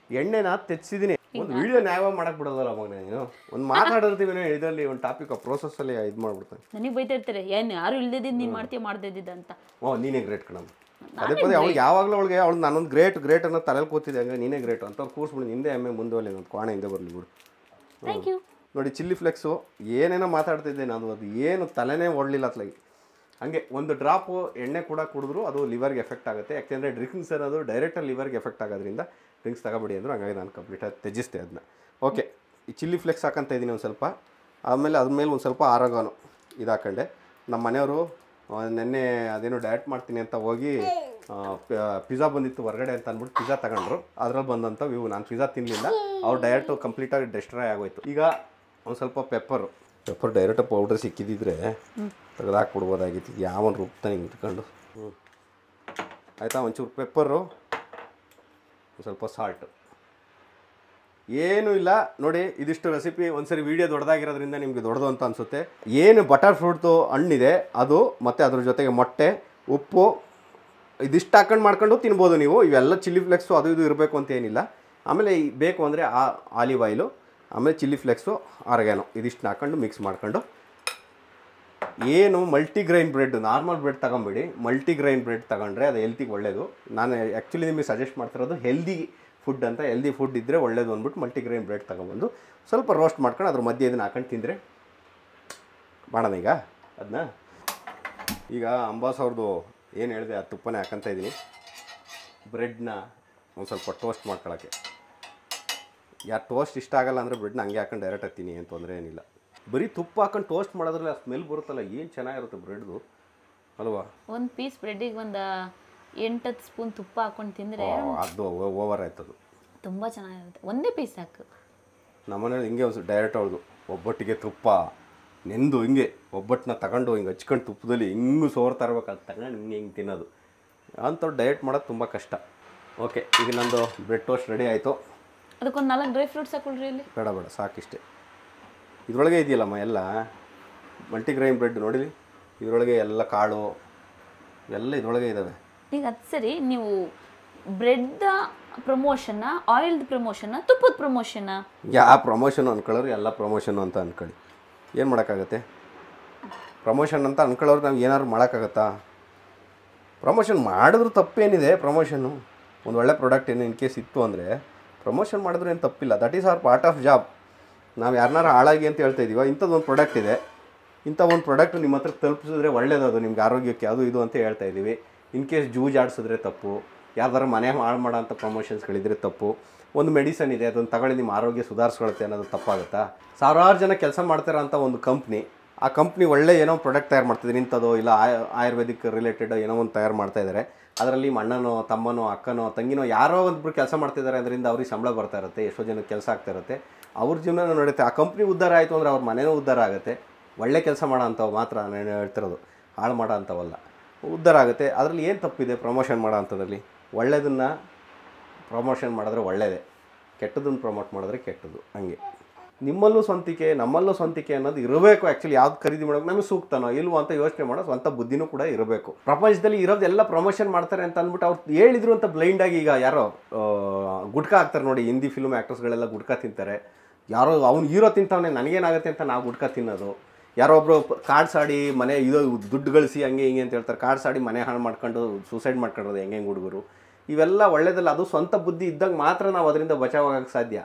ಎಣ್ಣೆನ ತೆಚ್ಚಿದ್ದೀನಿ. ಒಂದು ವಿಡಿಯೋ ನ್ಯಾಯ ಮಾಡಕ್ಕೆ ಬಿಡೋದಲ್ಲ ಮಗ. ನೀನು ಒಂದು ಮಾತಾಡಿರ್ತೀವಿ ಇದರಲ್ಲಿ ಒಂದು ಟಾಪಿಕ್ ಪ್ರೋಸೆಸ್ಸಲ್ಲಿ ಇದು ಮಾಡ್ಬಿಡ್ತಾನೆ. ನನಗೆ ಬೈತಾ ಇರ್ತಾರೆ, ಏನು ಯಾರು ಇಲ್ದಿದ್ದು ನೀನು ಮಾಡ್ದಿದ್ದ ಅಂತ. ನೀನೇ ಗ್ರೇಟ್ ಕಣಮ್ಮ. ಅದೇ ಪದೇ ಅವಳಿಗೆ ಯಾವಾಗಲೂ ಅವಳು ನಾನೊಂದು ಗ್ರೇಟ್ ಅನ್ನೋ ತಲೆಯಲ್ಲಿ ಕೂತಿದ್ದೆ. ಹಂಗೆ ನೀನೇ ಗ್ರೇಟ್ ಅಂತ ಕೂರಿಸ್ಬಿಡಿ. ಹಿಂದೆ ಎಮ್ಮೆ ಮುಂದೆ ಒಳ್ಳೆ ಒಂದು ಕೋಣೆ ಹಿಂದೆ ಬರಲಿ ಬಿಡು. Thank you. ನೋಡಿ ಚಿಲ್ಲಿ ಫ್ಲೆಕ್ಸು ಏನೇನೋ ಮಾತಾಡ್ತಿದ್ದೆ ನಾನು, ಅದು ಏನು ತಲೆನೇ ಓಡಲಿಲ್ಲ ಅತ್ಲಾಗಿ. ಹಂಗೆ 1 ಡ್ರಾಪು ಎಣ್ಣೆ ಕೂಡ ಕುಡಿದ್ರು ಅದು ಲಿವರ್ಗೆ ಎಫೆಕ್ಟ್ ಆಗುತ್ತೆ. ಯಾಕೆಂದರೆ ಡ್ರಿಂಕ್ಸ್ ಅನ್ನೋದು ಡೈರೆಕ್ಟಾಗಿ ಲಿವರ್ಗೆ ಎಫೆಕ್ಟ್ ಆಗೋದ್ರಿಂದ ಡ್ರಿಂಕ್ಸ್ ತಗೋಬೇಡಿ ಅಂದರು. ಹಂಗಾಗಿ ನಾನು ಕಂಪ್ಲೀಟಾಗಿ ತ್ಯಜಿಸ್ತೆ ಅದನ್ನ. ಓಕೆ, ಈ ಚಿಲ್ಲಿ ಫ್ಲೆಕ್ಸ್ ಹಾಕೊಂತ ಇದ್ದೀನಿ ಒಂದು ಸ್ವಲ್ಪ. ಆಮೇಲೆ ಅದ್ಮೇಲೆ ಒಂದು ಸ್ವಲ್ಪ ಆರೋಗಾನು ಇದು ಹಾಕೊಂಡೆ. ನಮ್ಮ ಮನೆಯವರು ನೆನ್ನೆ ಅದೇನೋ ಡಯಟ್ ಮಾಡ್ತೀನಿ ಅಂತ ಹೋಗಿ ಪಿಜ್ಜಾ ಬಂದಿತ್ತು ಹೊರಗಡೆ ಅಂತ ಅಂದ್ಬಿಟ್ಟು ಪಿಜ್ಜಾ ತಗೊಂಡ್ರು. ಅದ್ರಲ್ಲಿ ಬಂದಂಥ ಇವು. ನಾನು ಪಿಜ್ಜಾ ತಿನ್ನಲಿಲ್ಲ, ಅವ್ರು ಡೈರೆಕ್ಟು ಕಂಪ್ಲೀಟಾಗಿ ಡೆಸ್ಟ್ರಾಯ್ ಆಗೋಯ್ತು. ಈಗ ಒಂದು ಸ್ವಲ್ಪ ಪೆಪ್ಪರ್ ಡೈರೆಕ್ಟ್ ಪೌಡ್ರ್ ಸಿಕ್ಕಿದ್ದಿದ್ರೆ ತೆಗೆದಾಕ್ಬಿಡ್ಬೋದಾಗಿತ್ತು. ಯಾವನು ರುಬ್ತಾನೆ ಹಿಂಗೆ ಇಟ್ಕೊಂಡು. ಆಯಿತಾ, ಒಂಚೂರು ಪೆಪ್ಪರು, ಒಂದು ಸ್ವಲ್ಪ ಸಾಲ್ಟು, ಏನೂ ಇಲ್ಲ ನೋಡಿ. ಇದಿಷ್ಟು ರೆಸಿಪಿ. ಒಂದ್ಸರಿ ವೀಡಿಯೋ ದೊಡ್ಡದಾಗಿರೋದ್ರಿಂದ ನಿಮಗೆ ದೊಡ್ಡದು ಅಂತ ಅನಿಸುತ್ತೆ. ಏನು ಬಟರ್ ಫ್ರೂಟ್ದು ಹಣ್ಣಿದೆ ಅದು, ಮತ್ತು ಅದ್ರ ಜೊತೆಗೆ ಮೊಟ್ಟೆ, ಉಪ್ಪು, ಇದಿಷ್ಟು ಹಾಕೊಂಡು ಮಾಡ್ಕೊಂಡು ತಿನ್ಬೋದು ನೀವು. ಇವೆಲ್ಲ ಚಿಲ್ಲಿ ಫ್ಲೆಕ್ಸು ಅದು ಇದು ಇರಬೇಕು ಅಂತ ಏನಿಲ್ಲ. ಆಮೇಲೆ ಬೇಕು ಅಂದರೆ ಆಲಿವ್ ಆಯಿಲು, ಆಮೇಲೆ ಚಿಲ್ಲಿ ಫ್ಲೆಕ್ಸು, ಆರ್ಗ್ಯಾನೋ, ಇದಿಷ್ಟು ಹಾಕೊಂಡು ಮಿಕ್ಸ್ ಮಾಡ್ಕೊಂಡು. ಏನು ಮಲ್ಟಿಗ್ರೈನ್ ಬ್ರೆಡ್, ನಾರ್ಮಲ್ ಬ್ರೆಡ್ ತೊಗೊಂಬೇಡಿ, ಮಲ್ಟಿಗ್ರೈನ್ ಬ್ರೆಡ್ ತೊಗೊಂಡ್ರೆ ಅದು ಹೆಲ್ತಿಗೆ ಒಳ್ಳೆಯದು. ನಾನು ಆ್ಯಕ್ಚುಲಿ ನಿಮಗೆ ಸಜೆಸ್ಟ್ ಮಾಡ್ತಿರೋದು ಹೆಲ್ದಿ ಫುಡ್ ಅಂತ. ಹೆಲ್ದಿ ಫುಡ್ ಇದ್ದರೆ ಒಳ್ಳೇದು ಅಂದ್ಬಿಟ್ಟು ಮಲ್ಟಿಗ್ರೈನ್ ಬ್ರೆಡ್ ತೊಗೊಂಬಂದು ಸ್ವಲ್ಪ ರೋಸ್ಟ್ ಮಾಡ್ಕೊಂಡು ಅದ್ರ ಮಧ್ಯೆ ಇದನ್ನು ಹಾಕೊಂಡು ತಿಂದರೆ ಮಾಡೋಣ. ಈಗ ಅದನ್ನ ಈಗ ಅಂಬಾಸ್ ಅವ್ರದ್ದು ಏನು ಹೇಳಿದೆ ಆ ತುಪ್ಪನೇ ಹಾಕಂತ ಇದ್ದೀನಿ. ಬ್ರೆಡ್ನ ಒಂದು ಸ್ವಲ್ಪ ಟೋಸ್ಟ್ ಮಾಡ್ಕೊಳ್ಳೋಕ್ಕೆ. ಯಾರು ಟೋಸ್ಟ್ ಇಷ್ಟ ಆಗಲ್ಲ ಅಂದರೆ ಬ್ರೆಡ್ನ ಹಂಗೆ ಹಾಕೊಂಡು ಡೈರೆಕ್ಟ್ ಹಾಕ್ತೀನಿ, ಏನು ತೊಂದರೆ ಏನಿಲ್ಲ. ಬರೀ ತುಪ್ಪ ಹಾಕೊಂಡು ಟೋಸ್ಟ್ ಮಾಡೋದ್ರಲ್ಲಿ ಆ ಸ್ಮೆಲ್ ಬರುತ್ತಲ್ಲ, ಏನು ಚೆನ್ನಾಗಿರುತ್ತೆ ಬ್ರೆಡ್ದು ಅಲ್ವಾ. ಒಂದು ಪೀಸ್ ಬ್ರೆಡ್ಡಿಗೆ ಒಂದು 8-10 ಸ್ಪೂನ್ ತುಪ್ಪ ಹಾಕೊಂಡು ತಿಂದರೆ ಅದು ಓವರ್ ಆಯ್ತದು. ತುಂಬ ಚೆನ್ನಾಗಿರುತ್ತೆ. ಒಂದೇ ಪೀಸ್ ಸಾಕು. ನಮ್ಮನೇಲಿ ಹಿಂಗೆ ಒಂದು ಡೈರೆಕ್ಟ್ ಅವ್ರದ್ದು ಒಬ್ಬಟ್ಟಿಗೆ ತುಪ್ಪ ನೆಂದು ಹಿಂಗೆ ಒಬ್ಬಟ್ಟನ್ನ ತಗೊಂಡು ಹಿಂಗೆ ಹಚ್ಕೊಂಡು ತುಪ್ಪದಲ್ಲಿ ಹಿಂಗೆ ಸೋರ್ತಾ ಇರ್ಬೇಕು. ಅದು ತಗೊಂಡು ಹಿಂಗೆ ತಿನ್ನೋದು ಅಂಥವ್ರು ಡಯಟ್ ಮಾಡೋದು ತುಂಬ ಕಷ್ಟ. ಓಕೆ, ಈಗ ನಂದು ಬ್ರೆಡ್ ಟೋಸ್ಟ್ ರೆಡಿ ಆಯಿತು. ಅದಕ್ಕೊಂದು 4 ಡ್ರೈ ಫ್ರೂಟ್ಸ್ ಹಾಕೊಳ್ರಿ ಇಲ್ಲಿ. ಬೇಡ ಸಾಕಿಷ್ಟೇ. ಇದರೊಳಗೆ ಇದೆಯಲ್ಲಮ್ಮ ಎಲ್ಲ ಮಲ್ಟಿಗ್ರೈನ್ ಬ್ರೆಡ್ ನೋಡಿರಿ, ಇದರೊಳಗೆ ಎಲ್ಲ ಕಾಳು ಎಲ್ಲ ಇದರೊಳಗೆ ಇದ್ದಾವೆ. ಈಗ ಅದು ಸರಿ, ನೀವು ಬ್ರೆಡ್ ಪ್ರಮೋಷನ್ನ, ಆಯಿಲ್ದು ಪ್ರಮೋಷನ್ನ, ತುಪ್ಪದ ಪ್ರಮೋಷನ್ನ, ಯಾವ ಪ್ರಮೋಷನ್ ಅಂದ್ಕೊಳ್ಳೋರು ಎಲ್ಲ ಪ್ರಮೋಷನ್ ಅಂತ ಅಂದ್ಕೊಳ್ಳಿ. ಏನು ಮಾಡೋಕ್ಕಾಗತ್ತೆ? ಪ್ರಮೋಷನ್ ಅಂತ ಅಂದ್ಕೊಳ್ಳೋರು ನಾವು ಏನಾದ್ರು ಮಾಡೋಕ್ಕಾಗತ್ತಾ? ಪ್ರಮೋಷನ್ ಮಾಡಿದ್ರು ತಪ್ಪೇನಿದೆ? ಪ್ರಮೋಷನ್ನು ಒಂದು ಒಳ್ಳೆ ಪ್ರಾಡಕ್ಟ್ ಏನು ಇನ್ ಕೇಸ್ ಇತ್ತು ಅಂದರೆ ಪ್ರಮೋಷನ್ ಮಾಡಿದ್ರು ಏನು ತಪ್ಪಿಲ್ಲ. That is our part of job. ನಾವು ಯಾರನ್ನಾರು ಹಾಳಾಗಿ ಅಂತ ಹೇಳ್ತಾ ಇದ್ದೀವ, ಇಂಥದ್ದೊಂದು ಪ್ರಾಡಕ್ಟ್ ಇದೆ, ಇಂಥ ಒಂದು ಪ್ರಾಡಕ್ಟ್ ನಿಮ್ಮ ಹತ್ರ ತಲುಪಿಸಿದ್ರೆ ಒಳ್ಳೇದು, ಅದು ನಿಮ್ಗೆ ಆರೋಗ್ಯಕ್ಕೆ ಅದು ಇದು ಅಂತ ಹೇಳ್ತಾ ಇದ್ದೀವಿ. ಇನ್ ಕೇಸ್ ಜೂಜಾಡಿಸಿದ್ರೆ ತಪ್ಪು, ಯಾರ್ದಾರು ಮನೆ ಹಾಳು ಮಾಡೋ ಅಂಥ ಪ್ರಮೋಷನ್ಸ್ಗಳಿದ್ರೆ ತಪ್ಪು. ಒಂದು ಮೆಡಿಸನ್ ಇದೆ, ಅದನ್ನು ತಗೊಳ್ಳಿ ನಿಮ್ಮ ಆರೋಗ್ಯ ಸುಧಾರಿಸ್ಕೊಳುತ್ತೆ ಅನ್ನೋದು ತಪ್ಪಾಗುತ್ತಾ? ಸಾವಿರಾರು ಜನ ಕೆಲಸ ಮಾಡ್ತಾರೋ ಅಂಥ ಒಂದು ಕಂಪ್ನಿ, ಆ ಕಂಪ್ನಿ ಒಳ್ಳೆ ಏನೋ ಪ್ರಾಡಕ್ಟ್ ತಯಾರು ಮಾಡ್ತಿದ್ದಾರೆ, ಇಂಥದ್ದು ಇಲ್ಲ ಆಯುರ್ವೇದಿಕ್ ರಿಲೇಟೆಡ್ ಏನೋ ಒಂದು ತಯಾರು ಮಾಡ್ತಾಯಿದ್ದಾರೆ. ಅದರಲ್ಲಿ ಅಣ್ಣನೋ ತಮ್ಮನೋ ಅಕ್ಕನೋ ತಂಗಿನೋ ಯಾರೋ ಒಬ್ಬರು ಕೆಲಸ ಮಾಡ್ತಿದ್ದಾರೆ, ಅದರಿಂದ ಅವ್ರಿಗೆ ಸಂಬಳ ಬರ್ತಾ ಇರುತ್ತೆ, ಎಷ್ಟೋ ಜನಕ್ಕೆ ಕೆಲಸ ಆಗ್ತಾ ಇರುತ್ತೆ, ಅವ್ರ ಜೀವನ ನಡೆಯುತ್ತೆ. ಆ ಕಂಪ್ನಿ ಉದ್ಧಾರ ಆಯಿತು ಅಂದರೆ ಅವ್ರ ಮನೆಯೂ ಉದ್ಧಾರ ಆಗುತ್ತೆ. ಒಳ್ಳೆ ಕೆಲಸ ಮಾಡೋ ಅಂಥವು ಮಾತ್ರ ನಾನು ಹೇಳ್ತಿರೋದು, ಹಾಳು ಮಾಡೋ ಅಂಥವಲ್ಲ, ಉದ್ಧಾರ ಆಗುತ್ತೆ. ಅದರಲ್ಲಿ ಏನು ತಪ್ಪಿದೆ ಪ್ರಮೋಷನ್ ಮಾಡೋ ಅಂಥದ್ರಲ್ಲಿ? ಒಳ್ಳೆಯದನ್ನು ಪ್ರಮೋಷನ್ ಮಾಡಿದ್ರೆ ಒಳ್ಳೆಯದೇ, ಕೆಟ್ಟದನ್ನು ಪ್ರಮೋಟ್ ಮಾಡಿದ್ರೆ ಕೆಟ್ಟದ್ದು. ಹಂಗೆ ನಿಮ್ಮಲ್ಲೂ ಸ್ವಂತಿಕೆ ನಮ್ಮಲ್ಲೂ ಸ್ವಂತಿಕೆ ಅನ್ನೋದು ಇರಬೇಕು. ಆ್ಯಕ್ಚುಲಿ ಯಾವ್ದು ಖರೀದಿ ಮಾಡೋಕೆ ನಮಗೆ ಸೂಕ್ತನೋ ಇಲ್ವೋ ಅಂತ ಯೋಚನೆ ಮಾಡೋ ಸ್ವಂತ ಬುದ್ಧಿನೂ ಕೂಡ ಇರಬೇಕು. ಪ್ರಪಂಚದಲ್ಲಿ ಇರೋದೆಲ್ಲ ಪ್ರಮೋಷನ್ ಮಾಡ್ತಾರೆ ಅಂತ ಅಂದ್ಬಿಟ್ಟು ಅವ್ರು ಹೇಳಿದ್ರು ಅಂತ ಬ್ಲೈಂಡಾಗಿ ಈಗ ಯಾರೋ ಗುಟ್ಕಾ ಹಾಕ್ತಾರೆ ನೋಡಿ, ಹಿಂದಿ ಫಿಲ್ಮ್ ಆ್ಯಕ್ಟರ್ಸ್ಗಳೆಲ್ಲ ಗುಟ್ಕಾ ತಿಂತಾರೆ. ಯಾರೋ ಅವ್ನು ಹೀರೋ ತಿಂತವನೇ ನನಗೇನಾಗುತ್ತೆ ಅಂತ ನಾವು ಗುಟ್ಕಾ ತಿನ್ನೋದು. ಯಾರೋ ಒಬ್ಬರು ಕಾರ್ಡ್ಸ್ ಆಡಿ ಮನೆ ಇದು ದುಡ್ಡು ಗಳಿಸಿ ಹಂಗೆ ಹಿಂಗೆ ಅಂತ ಹೇಳ್ತಾರೆ, ಕಾರ್ಡ್ಸ್ ಆಡಿ ಮನೆ ಹಾಳು ಮಾಡ್ಕೊಂಡು ಸೂಸೈಡ್ ಮಾಡ್ಕೊಳ್ಳೋದು ಹೆಂಗೆ ಹುಡುಗರು. ಇವೆಲ್ಲ ಒಳ್ಳೇದಲ್ಲ. ಅದು ಸ್ವಂತ ಬುದ್ಧಿ ಇದ್ದಾಗ ಮಾತ್ರ ನಾವು ಅದರಿಂದ ಬಚಾವಾಗಕ್ಕೆ ಸಾಧ್ಯ.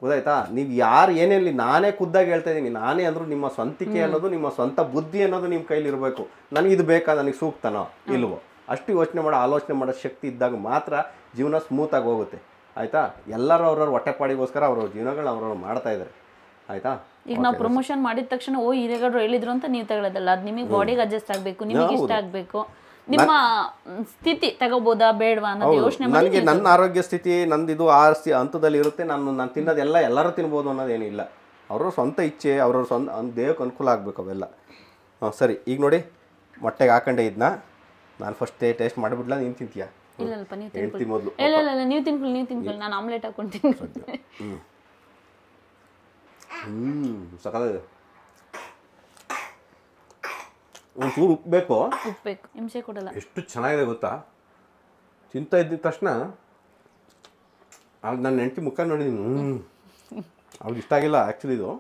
ಗೊತ್ತಾಯ್ತಾ? ನೀವು ಯಾರು ಏನೇಳಿ ನಾನೇ ಖುದ್ದಾಗಿ ಹೇಳ್ತಾ ಇದ್ದೀನಿ, ನಾನೇ ಅಂದರೂ ನಿಮ್ಮ ಸ್ವಂತಿಕೆ ಅನ್ನೋದು, ನಿಮ್ಮ ಸ್ವಂತ ಬುದ್ಧಿ ಅನ್ನೋದು ನಿಮ್ಮ ಕೈಲಿ ಇರಬೇಕು. ನನಗಿದು ಬೇಕಾ, ನನಗೆ ಸೂಕ್ತನೋ ಇಲ್ವೋ ಅಷ್ಟು ಯೋಚನೆ ಮಾಡೋ ಆಲೋಚನೆ ಮಾಡೋ ಶಕ್ತಿ ಇದ್ದಾಗ ಮಾತ್ರ ಜೀವನ ಸ್ಮೂತಾಗಿ ಹೋಗುತ್ತೆ. ಆಯಿತಾ? ಎಲ್ಲರೂ ಅವ್ರವ್ರ ಹೊಟ್ಟೆಪಾಡಿಗೋಸ್ಕರ ಅವ್ರವ್ರ ಜೀವನಗಳು ಅವ್ರವ್ರು ಮಾಡ್ತಾ ಇದ್ದಾರೆ. ಆಯಿತಾ? ಈಗ ನಾವು ಪ್ರಮೋಷನ್ ಮಾಡಿದ ತಕ್ಷಣ ಓ ಹಿರೇಗೌಡರು ಹೇಳಿದ್ರು ಅಂತ ನೀವು ತಗೊಳ್ಳೋದಲ್ಲ. ಅದು ನಿಮಗೆ ಬಾಡಿಗೆ ಅಡ್ಜಸ್ಟ್ ಆಗಬೇಕು, ನಿಮಗೆ ಇಷ್ಟ ಆಗಬೇಕು, ನಿಮ್ಮ ಸ್ಥಿತಿ ತಗೋಬೋದಾ ಬೇಡವಾ ಅನ್ನೋದು ಯೋಚನೆ ಮಾಡಿ. ನನಗೆ ನನ್ನ ಆರೋಗ್ಯ ಸ್ಥಿತಿ ನಂದಿದು ಆ ಹಂತದಲ್ಲಿ ಇರುತ್ತೆ. ನಾನು ತಿನ್ನೋದೆಲ್ಲ ಎಲ್ಲರೂ ತಿನ್ಬೋದು ಅನ್ನೋದೇನಿಲ್ಲ. ಅವ್ರವ್ರ ಸ್ವಂತ ಇಚ್ಛೆ, ಅವ್ರವ್ರ ಸ್ವಂತ ದೇಹಕ್ಕೆ ಅನುಕೂಲ ಆಗಬೇಕು ಅವೆಲ್ಲ. ಸರಿ, ಈಗ ನೋಡಿ ಮೊಟ್ಟೆಗೆ ಹಾಕೊಂಡೆ ಇದನ್ನ ನಾನು ಫಸ್ಟ್ ಟೇಸ್ಟ್ ಮಾಡಿಬಿಡ್ಲಾ? ನೀನು ತಿಂತೀಯಾ? ಇಲ್ಲಲ್ಪ, ನೀವು ಹೇಳ್ತೀನಿ ಮೊದಲು. ಇಲ್ಲ ನೀವು ತಿನ್ಕೊಳ್ಳಿ, ನಾನು ಆಮ್ಲೆಟ್ ಹಾಕ್ಕೊಂತೀನಿ. ಸಕತ್ತಾಗಿದೆ. ಒಂಚೂರು ಉಪ್ಪಬೇಕು, ಹಿಂಸೆ ಕೊಡಲ್ಲ. ಎಷ್ಟು ಚೆನ್ನಾಗಿದೆ ಗೊತ್ತಾ? ತಿಂತಾ ಇದ್ದ ತಕ್ಷಣ ಆಗ ನನ್ನ ಹೆಂಡತಿ ಮುಖ ನೋಡಿದ್ದೀನಿ, ಅವ್ಳಿಗೆ ಇಷ್ಟ ಆಗಿಲ್ಲ ಆ್ಯಕ್ಚುಲಿ. ಇದು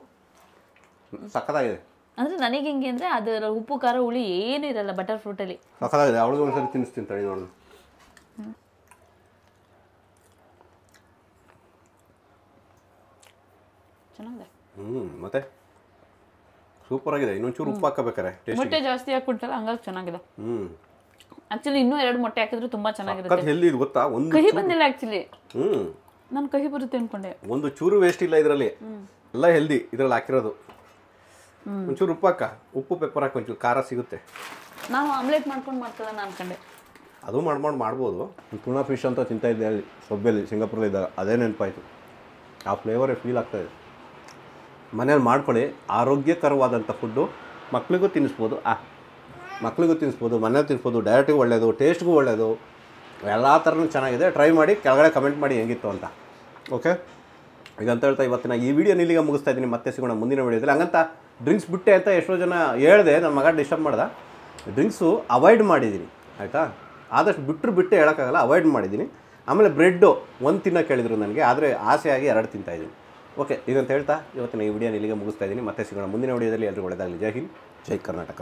ಸಖತ್ತಾಗಿದೆ. ಅಂದರೆ ನನಗೆ ಹೆಂಗೆ ಅಂದರೆ ಅದರ ಉಪ್ಪು ಖಾರ ಹುಳಿ ಏನೂ ಇರಲ್ಲ ಬಟರ್ ಫ್ರೂಟಲ್ಲಿ. ಸಖತ್ತಾಗಿದೆ. ಅವಳಿಗೆ ಒಂದ್ಸರಿ ತಿನ್ನಿಸ್ತೀನಿ ತಡಿ ನೋಡೋಣ. ಚೆನ್ನಾಗಿದೆ. ಮತ್ತೆ ಸೂಪರ್ ಆಗಿದೆ. ಇನ್ನೊಂಚೂರು ಉಪ್ಪು ಹಾಕಬೇಕಾರೆ ಮೊಟ್ಟೆ ಜಾಸ್ತಿ ಹಾಕ್ಬಿಡ್ತಲ್ಲ, ಹಂಗಾಗಿ ಚೆನ್ನಾಗಿದೆ. ಆಕ್ಚುಲಿ ಇನ್ನೂ 2 ಮೊಟ್ಟೆ ಹಾಕಿದ್ರೆ ತುಂಬಾ ಚೆನ್ನಾಗಿರುತ್ತೆ. ಹೆಲ್ದಿ ಇದು ಗೊತ್ತಾ? ಒಂದು ಕಹಿ ಬಂದಿಲ್ಲ ಆಕ್ಚುಲಿ. ನಾನು ಕಹಿ ಬರುತ್ತೆ ಅನ್ಕೊಂಡೆ. ಒಂದು ಚೂರು ವೇಸ್ಟ್ ಇಲ್ಲ ಇದರಲ್ಲಿ, ಎಲ್ಲ ಹೆಲ್ದಿ ಇದರಲ್ಲಿ ಹಾಕಿರೋದು. ಒಂಚೂರು ಉಪ್ಪು ಹಾಕ, ಉಪ್ಪು ಪೆಪ್ಪರ್ ಹಾಕಿ ಒಂಚೂರು ಖಾರ ಸಿಗುತ್ತೆ. ನಾನು ಆಮ್ಲೆಟ್ ಮಾಡ್ಕೊಂಡು ಮಾಡ್ಕೊಳ್ಳೋಣ ಅನ್ಕೊಂಡೆ. ಅದು ಮಾಡ್ಬೋದು. ಟುನಾ ಫಿಶ್ ಅಂತ ತಿಂತಾಯಿದ್ದೆ ಅಲ್ಲಿ ಸೊಬ್ಬೆಯಲ್ಲಿ ಸಿಂಗಾಪುರಲ್ಲಿದ್ದಾಗ, ಅದೇ ನೆನಪಾಯಿತು. ಆ ಫ್ಲೇವರೇ ಫೀಲ್ ಆಗ್ತಾಯಿದೆ. ಮನೇಲಿ ಮಾಡ್ಕೊಳ್ಳಿ, ಆರೋಗ್ಯಕರವಾದಂಥ ಫುಡ್ಡು ಮಕ್ಳಿಗೂ ತಿನ್ನಿಸ್ಬೋದು. ಮನೇಲಿ ತಿನ್ನಿಸ್ಬೋದು. ಡಯಟಿಗೂ ಒಳ್ಳೆಯದು, ಟೇಸ್ಟ್ಗೂ ಒಳ್ಳೆಯದು, ಎಲ್ಲ ಥರನೂ ಚೆನ್ನಾಗಿದೆ. ಟ್ರೈ ಮಾಡಿ, ಕೆಳಗಡೆ ಕಮೆಂಟ್ ಮಾಡಿ ಹೆಂಗಿತ್ತು ಅಂತ. ಓಕೆ, ಈಗಂತ ಹೇಳ್ತಾ ಇವತ್ತಿನ ಈ ವಿಡಿಯೋ ಇಲ್ಲಿಗೆ ಮುಗಿಸ್ತಾ ಇದ್ದೀನಿ. ಮತ್ತೆ ಸಿಗೋಣ ಮುಂದಿನ ವಿಡಿಯೋದಲ್ಲಿ. ಹಂಗಂತ ಡ್ರಿಂಕ್ಸ್ ಬಿಟ್ಟೆ ಅಂತ ಎಷ್ಟೋ ಜನ ಹೇಳಿದೆ, ನನ್ನ ಮಗ ಡಿಸ್ಟರ್ಬ್ ಮಾಡ್ದೆ. ಡ್ರಿಂಕ್ಸು ಅವಾಯ್ಡ್ ಮಾಡಿದ್ದೀನಿ, ಆಯಿತಾ. ಆದಷ್ಟು ಬಿಟ್ಟೆ ಹೇಳೋಕ್ಕಾಗಲ್ಲ, ಅವಾಯ್ಡ್ ಮಾಡಿದ್ದೀನಿ. ಆಮೇಲೆ ಬ್ರೆಡ್ಡು ಒಂದು ತಿನ್ನೋಕೆ ಹೇಳಿದ್ರು ನನಗೆ, ಆದರೆ ಆಸೆಯಾಗಿ 2 ತಿಂತಾಯಿದ್ದೀನಿ. ಓಕೆ, ಈಗಂತ ಹೇಳ್ತಾ ಇವತ್ತಿನ ಈ ವಿಡಿಯೋನ ಇಲ್ಲಿಗೆ ಮುಗಿಸ್ತಾ ಇದ್ದೀನಿ. ಮತ್ತೆ ಸಿಗೋಣ ಮುಂದಿನ ವಿಡಿಯೋದಲ್ಲಿ. ಎಲ್ಲರೂ ಒಳ್ಳೆಯದಾಗಲಿ. ಜೈ ಹಿಂದ್, ಜೈ ಕರ್ನಾಟಕ.